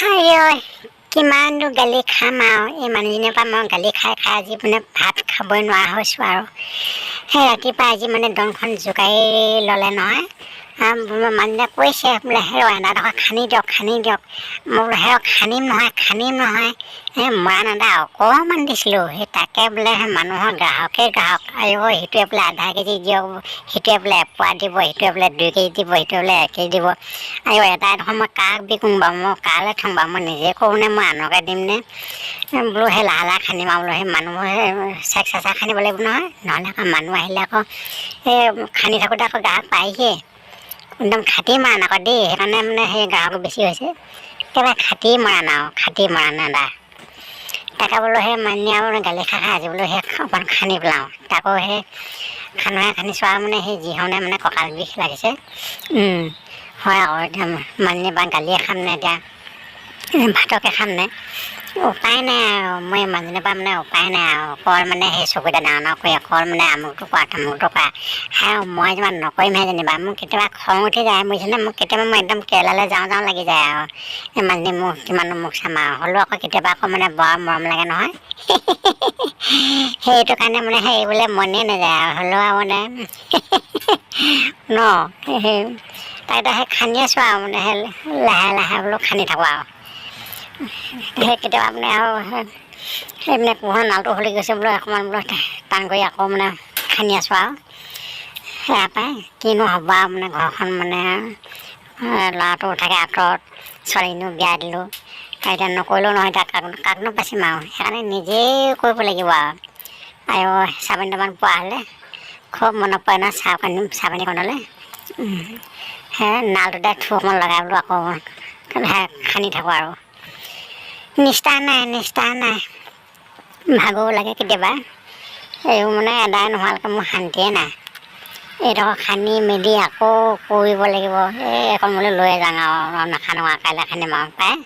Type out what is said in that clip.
হাই কিমাননো গালি খাম আৰু এই মানুহজনীৰ পৰা মই গালি খাই খাই আজি মানে ভাত খাবই নোৱাৰা হৈছোঁ আৰু সেই ৰাতিপুৱা আজি মানে দমখন জোকাৰি ল'লে নহয়। মানুহজনে কৈছে বোলে হেৰ এনাডোখৰ খান্দি দিয়ক মই বোলে হেৰ খান্দিম নহয় মৰা নাদা অকণমান দিছিলোঁ সেই তাকে বোলে মানুহৰ গ্ৰাহক সেইটোৱে বোলে আধা কেজি দিয়ক, সেইটোৱে বোলে এপোৱা দিব, সেইটোৱে বোলে 2 কেজি দিব, সেইটোৱে বোলে 1 কেজি দিব। এটা এডোখৰ মই কাক বিকোঁ বাৰু, মই কালৈ থওঁ বাৰু, মই নিজে কৰোঁ নে মই আনকে দিম নে বোলো সেই লাহে খান্দিম আৰু বোলো সেই মানুহে চেঁচা খান্দিব লাগিব নহ'লে আকৌ মানুহ আহিলে আকৌ সেই খান্দি থাকোঁতে আকৌ গ্ৰাহক পায়হিয়ে। একদম খাটি মৰাণ আকৌ দেই, সেইকাৰণে মানে সেই গ্ৰাহকো বেছি হৈছে। একেবাৰে খাটি মৰাণ আদা। তাকে বোলো সেই মানুহে আৰু গালি খাই আজি বোলো সেই অকণ খান্দি পেলাওঁ। তাকো সেই খান্দি চোৱা মানে সেই যিহনে মানে কঁকাল বিষ লাগিছে। হয় আকৌ এতিয়া মানুহজনীৰ পৰা গালিয়ে খাম নে এতিয়া ভাতকে খাম নে, উপায় নাই আৰু মই মানুহজনীৰ পৰা মানে উপায় নাই আৰু অকল মানে সেই চকুতে ডাঙৰ কৰি অকল মানে আমুকটো কৰা তামুকটো কৰা মই যিমান নকৰিমহে যেনিবা মোক কেতিয়াবা খং উঠি যায় বুজিছেনে। মোক কেতিয়াবা মই একদম কেৰেলালৈ যাওঁ লাগি যায় আৰু এই মানুহজনী মোক কিমানো মোক চাম আৰু হ'লেও আকৌ কেতিয়াবা আকৌ মানে বৰ মৰম লাগে নহয়। সেইটো কাৰণে মানে সেই বোলে মনে নাযায় আৰু হ'লেও আৰু মানে ন সেই তাইতো সেই খান্দি আছোঁ আৰু মানে সেই লাহে বোলো খান্দি থাকোঁ আৰু সেই কেতিয়াবা মানে আৰু সেই মানে কুহৰ নালটো হলি গৈছে বোলো অকণমান বোলো টান কৰি আকৌ মানে খান্দি আছোঁ আৰু সেয়া পাই কিনো হ'ব আৰু মানে ঘৰখন মানে ল'ৰাটো থাকে আঁতৰত, ছোৱালীজনীও বিয়া দিলোঁ, এতিয়া নকৰিলেও নহয়, এতিয়া কাকনো পাচিম আৰু সেইকাৰণে নিজেই কৰিব লাগিব আৰু চাবোন তাবোন পোৱা হ'লে খুব মনত পৰে নহয় চাহ পানী সেই নালটোতে থু অকণমান লগাই বোলো আকৌ খান্দি থাকোঁ আৰু নিষ্ঠা নাই ভাগৰো লাগে কেতিয়াবা। এইবোৰ মানে এদাই নোহোৱালৈকে মোৰ শান্তিয়ে নাই। এইডোখৰ খান্দি মেলি আকৌ কৰিব লাগিব। এই অকণ বোলে লৈ যাওঁ আৰু নাখান্দো আৰু কাইলৈ খান্দিম আৰু পায়